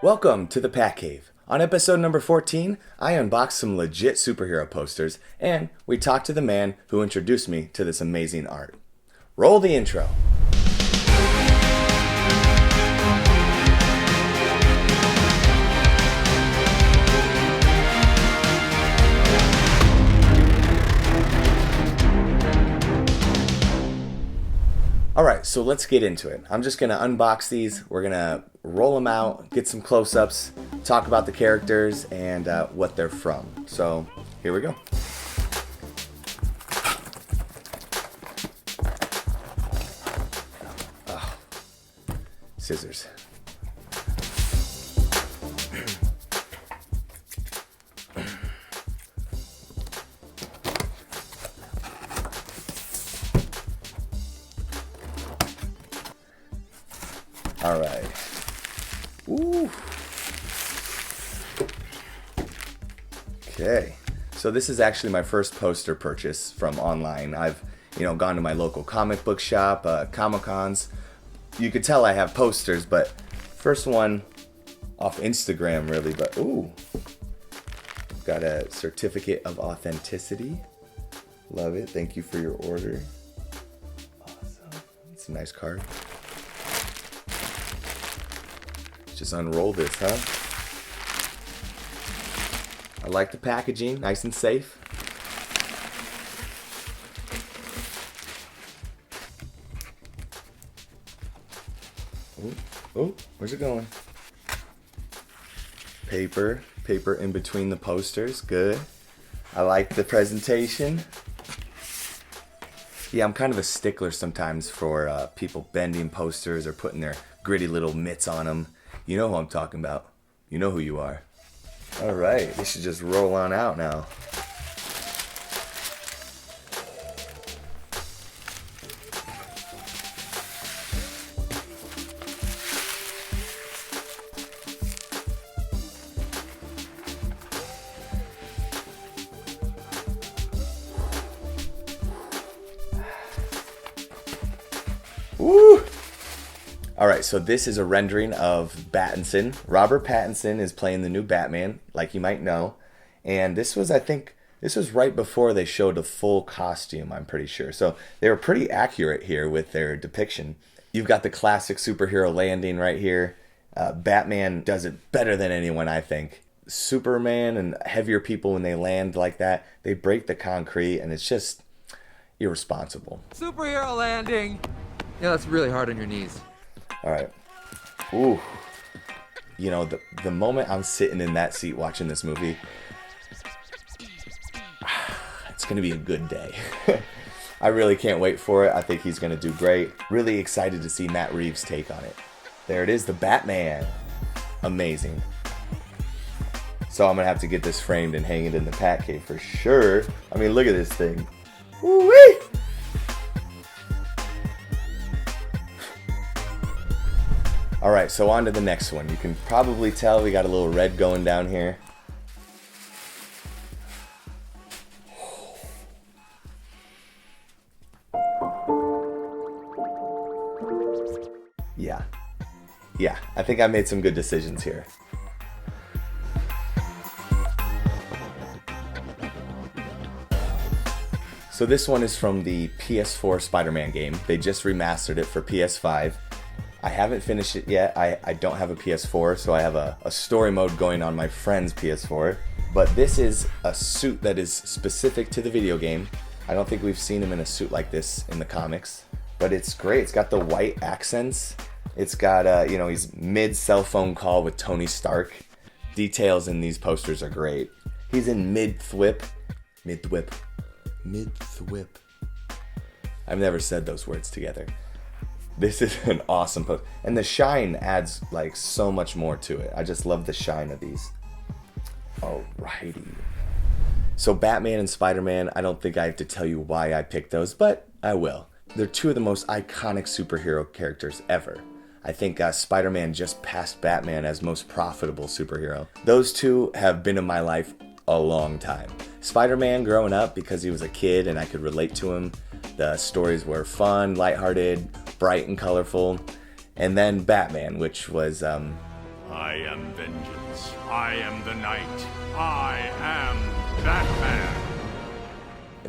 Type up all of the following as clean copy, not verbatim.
Welcome to the Pat Cave. On episode number 14, I unboxed some legit superhero posters, and we talked to the man who introduced me to this amazing art. Roll the intro. Alright, so let's get into it. I'm just going to unbox these, we're going to roll them out, get some close-ups, talk about the characters and what they're from. So, here we go. Oh, scissors. All right. Ooh. Okay. So this is actually my first poster purchase from online. I've, gone to my local comic book shop, Comic-Cons. You could tell I have posters, but first one off Instagram really, but ooh. Got a certificate of authenticity. Love it. Thank you for your order. Awesome. It's a nice card. Just unroll this, huh? I like the packaging, nice and safe. Oh, where's it going? Paper in between the posters, good. I like the presentation. Yeah, I'm kind of a stickler sometimes for people bending posters or putting their gritty little mitts on them. You know who I'm talking about. You know who you are. Alright, we should just roll on out now. Woo! Alright, so this is a rendering of Pattinson. Robert Pattinson is playing the new Batman, like you might know. And this was, I think, right before they showed a full costume, I'm pretty sure. So they were pretty accurate here with their depiction. You've got the classic superhero landing right here. Batman does it better than anyone, I think. Superman and heavier people, when they land like that, they break the concrete, and it's just irresponsible. Superhero landing! Yeah, that's really hard on your knees. Alright. Ooh. The moment I'm sitting in that seat watching this movie, it's going to be a good day. I really can't wait for it. I think he's going to do great. Really excited to see Matt Reeves' take on it. There it is, the Batman. Amazing. So I'm going to have to get this framed and hang it in the Pat Cave for sure. I mean, look at this thing. Woo-wee! Alright, so on to the next one. You can probably tell we got a little red going down here. Yeah, I think I made some good decisions here. So this one is from the PS4 Spider-Man game. They just remastered it for PS5. I haven't finished it yet. I don't have a PS4, so I have a story mode going on my friend's PS4. But this is a suit that is specific to the video game. I don't think we've seen him in a suit like this in the comics. But it's great. It's got the white accents. It's got, he's mid-cell phone call with Tony Stark. Details in these posters are great. He's in mid-thwip. I've never said those words together. This is an awesome post. And the shine adds so much more to it. I just love the shine of these. Alrighty. So Batman and Spider-Man, I don't think I have to tell you why I picked those, but I will. They're two of the most iconic superhero characters ever. I think Spider-Man just passed Batman as most profitable superhero. Those two have been in my life a long time. Spider-Man growing up because he was a kid and I could relate to him. The stories were fun, lighthearted, bright and colorful. And then Batman, which was I am vengeance. I am the night. I am Batman.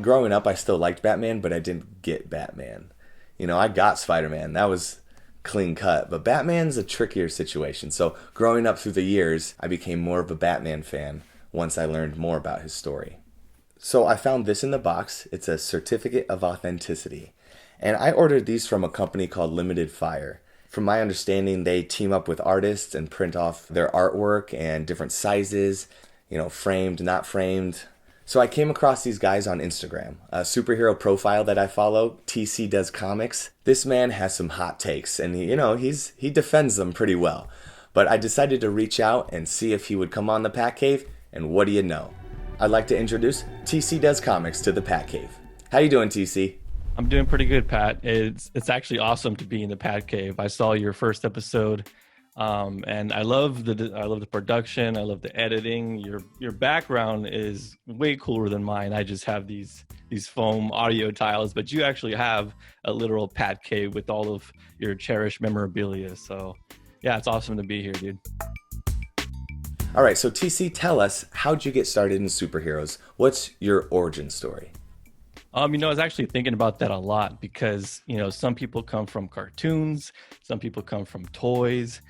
Growing up, I still liked Batman, but I didn't get Batman. I got Spider-Man. That was clean cut. But Batman's a trickier situation. So growing up through the years, I became more of a Batman fan once I learned more about his story. So I found this in the box. It's a certificate of authenticity. And I ordered these from a company called Limited Fire. From my understanding, they team up with artists and print off their artwork and different sizes, framed, not framed. So I came across these guys on Instagram, a superhero profile that I follow, TC Does Comics. This man has some hot takes, and he defends them pretty well. But I decided to reach out and see if he would come on the Pat Cave, and what do you know? I'd like to introduce TC Does Comics to the Pat Cave. How you doing, TC? I'm doing pretty good, Pat. It's actually awesome to be in the Pat Cave. I saw your first episode. And I love the production. I love the editing. Your background is way cooler than mine. I just have these foam audio tiles, but you actually have a literal Pat Cave with all of your cherished memorabilia. So yeah, it's awesome to be here, dude. All right, so TC, tell us, how'd you get started in superheroes? What's your origin story? I was actually thinking about that a lot because, some people come from cartoons, some people come from toys,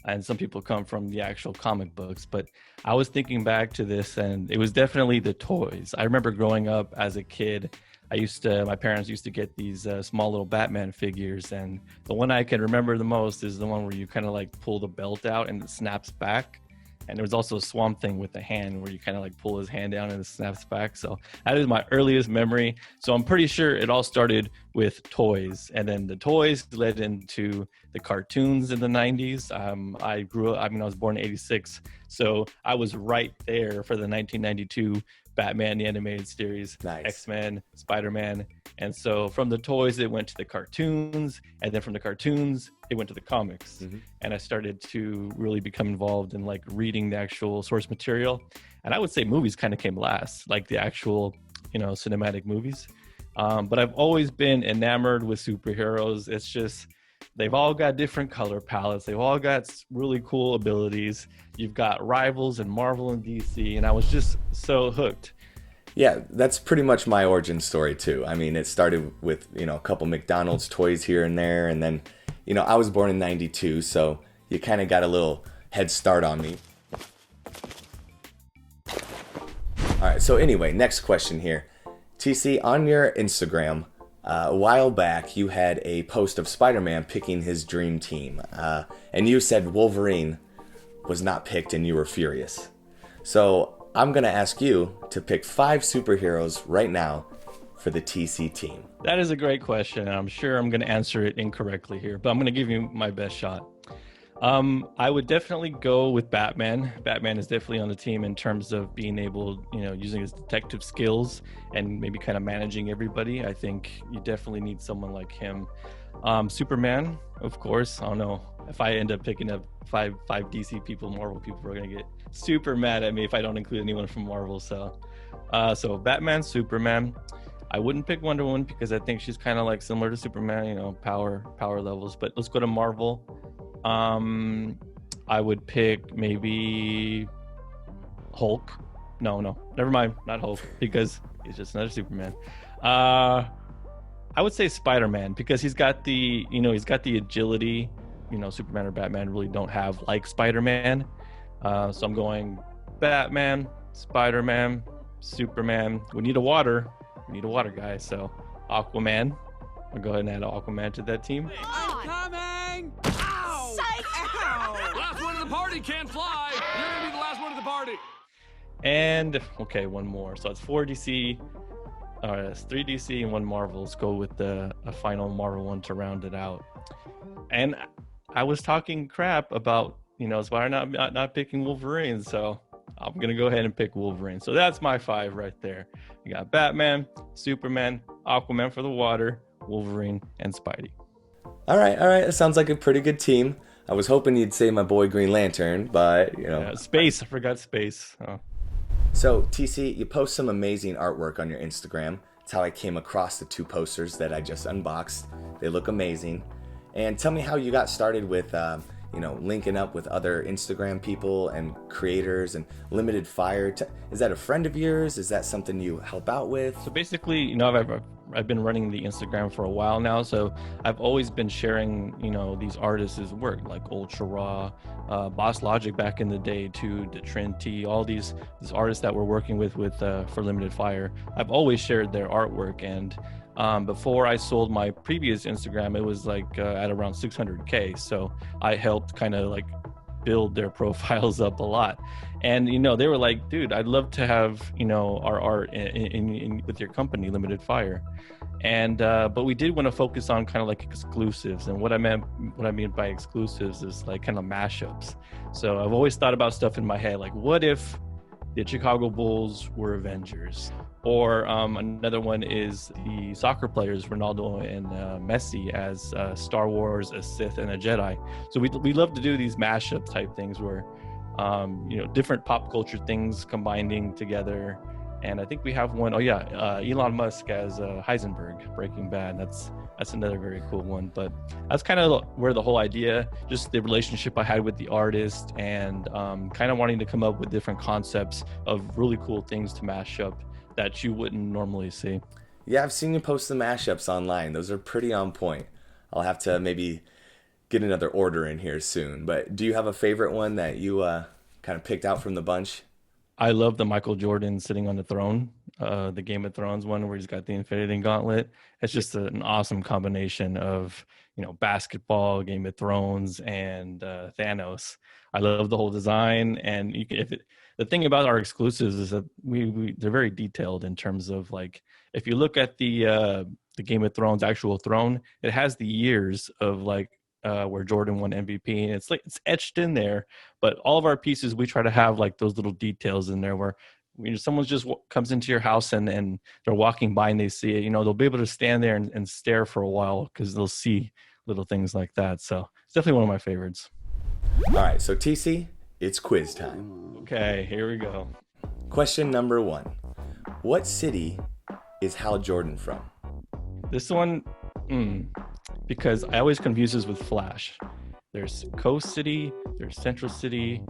and some people come from the actual comic books. But I was thinking back to this, and it was definitely the toys. I remember growing up as a kid, my parents used to get these small little Batman figures, and the one I can remember the most is the one where you kind of like pull the belt out and it snaps back. And there was also a Swamp Thing with the hand where you kind of like pull his hand down and it snaps back. So that is my earliest memory. So I'm pretty sure it all started with toys. And then the toys led into the cartoons in the 90s. I was born in 86. So I was right there for the 1992 Batman, the animated series, nice. X-Men, Spider-Man. And so from the toys, it went to the cartoons. And then from the cartoons, it went to the comics. Mm-hmm. And I started to really become involved in like reading the actual source material. And I would say movies kind of came last, like the actual, cinematic movies. But I've always been enamored with superheroes. It's just, they've all got different color palettes. They've all got really cool abilities. You've got rivals in Marvel and DC. And I was just so hooked. Yeah, that's pretty much my origin story too. I mean, it started with, a couple McDonald's toys here and there. And then, I was born in 92, so you kind of got a little head start on me. All right, so anyway, next question here. TC, on your Instagram, a while back, you had a post of Spider-Man picking his dream team. And you said Wolverine was not picked and you were furious. So I'm going to ask you to pick 5 superheroes right now for the TC team. That is a great question, and I'm sure I'm going to answer it incorrectly here, but I'm going to give you my best shot. I would definitely go with Batman. Batman is definitely on the team in terms of being able, using his detective skills and maybe kind of managing everybody. I think you definitely need someone like him. Superman, of course. I don't know if I end up picking up five DC people, Marvel people are going to get super mad at me if I don't include anyone from Marvel. So Batman, Superman. I wouldn't pick Wonder Woman because I think she's kind of like similar to Superman, power levels. But let's go to Marvel. I would pick maybe Hulk. No, never mind, not Hulk because he's just another Superman. I would say Spider-Man because he's got the agility. Superman or Batman really don't have like Spider-Man. So I'm going Batman, Spider-Man, Superman. We need a water guy. So Aquaman. I'll go ahead and add Aquaman to that team. I'm coming! Ow! Psych! Ow! Last one of the party can't fly. You're gonna be the last one of the party. And okay, one more. So it's 4 DC. All right, it's 3 DC and 1 Marvel. Let's go with a final Marvel one to round it out. And I was talking crap about Spider not picking Wolverine, so I'm gonna go ahead and pick Wolverine. So that's my 5 right there. You got Batman, Superman, Aquaman for the water, Wolverine, and Spidey. All right. That sounds like a pretty good team. I was hoping you'd say my boy Green Lantern, but Space. I forgot Space. Oh. So TC, you post some amazing artwork on your Instagram. It's how I came across the 2 posters that I just unboxed. They look amazing. And tell me how you got started with, linking up with other Instagram people and creators and Limited Fire. Is that a friend of yours? Is that something you help out with? So basically, I've been running the Instagram for a while now, so I've always been sharing, these artists' work, like Ultra Raw, Boss Logic back in the day too, Trinity, all these artists that we're working with for Limited Fire. I've always shared their artwork, and before I sold my previous Instagram, it was like at around 600K. So I helped kind of like build their profiles up a lot. And, they were like, dude, I'd love to have, our art in with your company, Limited Fire. And, but we did want to focus on kind of like exclusives. And what I mean by exclusives is like kind of mashups. So I've always thought about stuff in my head, like what if the Chicago Bulls were Avengers? Or another one is the soccer players, Ronaldo and Messi, as Star Wars, a Sith, and a Jedi. So we love to do these mashup type things where, different pop culture things combining together. And I think we have one, Elon Musk as Heisenberg, Breaking Bad. That's another very cool one. But that's kind of where the whole idea, just the relationship I had with the artist, and kind of wanting to come up with different concepts of really cool things to mash up that you wouldn't normally see. Yeah, I've seen you post the mashups online. Those are pretty on point. I'll have to maybe get another order in here soon. But do you have a favorite one that you kind of picked out from the bunch? I love the Michael Jordan sitting on the throne, the Game of Thrones one where he's got the Infinity Gauntlet. It's just an awesome combination of, basketball, Game of Thrones, and Thanos. I love the whole design, and the thing about our exclusives is that they're very detailed in terms of like, if you look at the Game of Thrones actual throne, it has the years of like where Jordan won MVP, and it's etched in there. But all of our pieces, we try to have like those little details in there where someone just comes into your house and they're walking by and they see it, they'll be able to stand there and stare for a while because they'll see little things like that. So it's definitely one of my favorites. All right, so TC, it's quiz time. Okay, here we go. Question number 1. What city is Hal Jordan from? This one, because I always confuse this with Flash. There's Coast City, there's Central City,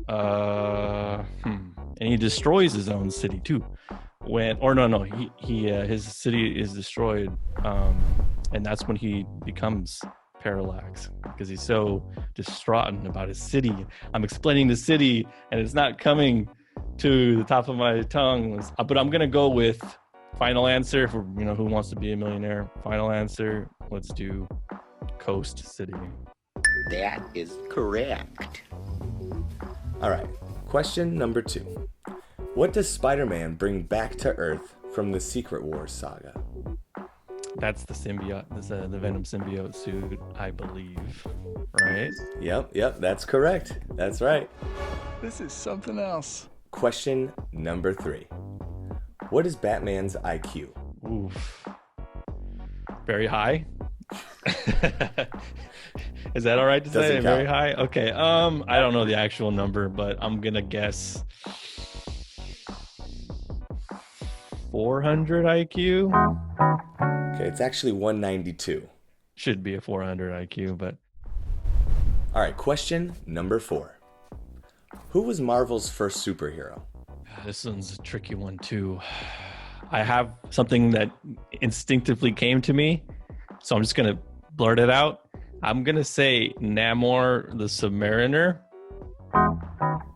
and he destroys his own city too. His city is destroyed, and that's when he becomes Parallax, because he's so distraught about his city. I'm explaining the city, and it's not coming to the top of my tongue. But I'm gonna go with final answer for Who Wants to Be a Millionaire. Final answer. Let's do Coast City. That is correct. All right. Question number 2. What does Spider-Man bring back to Earth from the Secret Wars saga? That's the symbiote. That's the Venom symbiote suit, I believe. Right? Yep. That's correct. That's right. This is something else. Question number 3. What is Batman's IQ? Oof. Very high. Is that all right to say? Very high? Okay. I don't know the actual number, but I'm gonna guess 400 IQ. Okay, it's actually 192. Should be a 400 IQ, but. All right, question number 4. Who was Marvel's first superhero? This one's a tricky one too. I have something that instinctively came to me, so I'm just gonna blurt it out. I'm gonna say Namor the Submariner.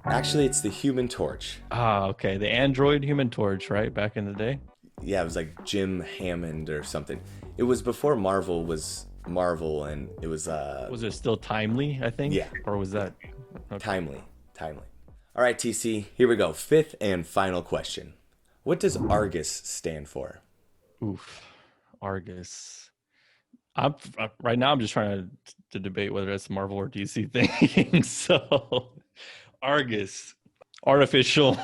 Actually, it's the Human Torch. Ah, okay. The android Human Torch, right? Back in the day? Yeah, it was like Jim Hammond or something. It was before Marvel was Marvel, and it was... Was it still Timely, I think? Yeah. Or was that... Okay. Timely. All right, TC, here we go. 5th and final question. What does Argus stand for? Oof. Argus. Right now, I'm just trying to debate whether it's a Marvel or DC thing. So, Argus. Artificial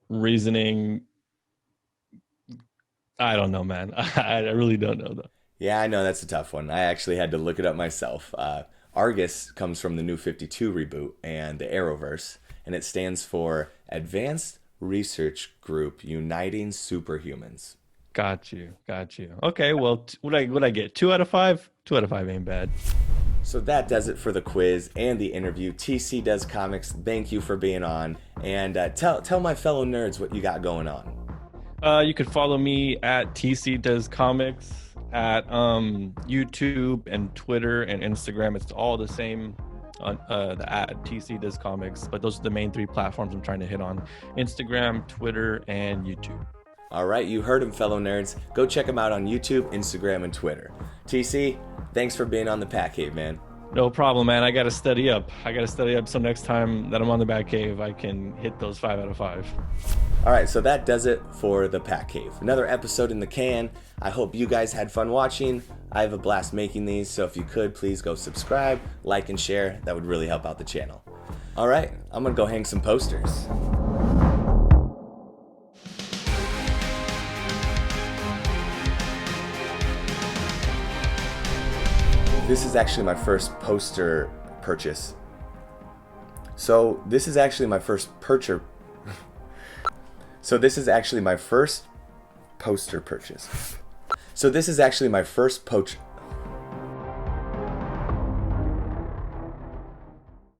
reasoning. I don't know, man. I really don't know, though. Yeah, I know that's a tough one. I actually had to look it up myself. Argus comes from the New 52 reboot and the Arrowverse, and it stands for Advanced Research Group Uniting Superhumans. Got you. Okay, well, what I get? 2 out of 5. 2 out of 5 ain't bad. So that does it for the quiz and the interview. TC Does Comics, thank you for being on. And tell my fellow nerds what you got going on. You could follow me at TC Does Comics at YouTube and Twitter and Instagram. It's all the same on the at TC Does Comics, but those are the main 3 platforms I'm trying to hit on: Instagram, Twitter, and YouTube. All right, you heard him, fellow nerds. Go check him out on YouTube, Instagram, and Twitter. TC, thanks for being on the Pat Cave, man. No problem, man. I got to study up. So next time that I'm on the Batcave, I can hit those 5 out of 5. All right, so that does it for the Pat Cave. Another episode in the can. I hope you guys had fun watching. I have a blast making these, so if you could, please go subscribe, like, and share. That would really help out the channel. All right, I'm going to go hang some posters. This is actually my first poster purchase. So this is actually my first poster purchase. So this is actually my first poach.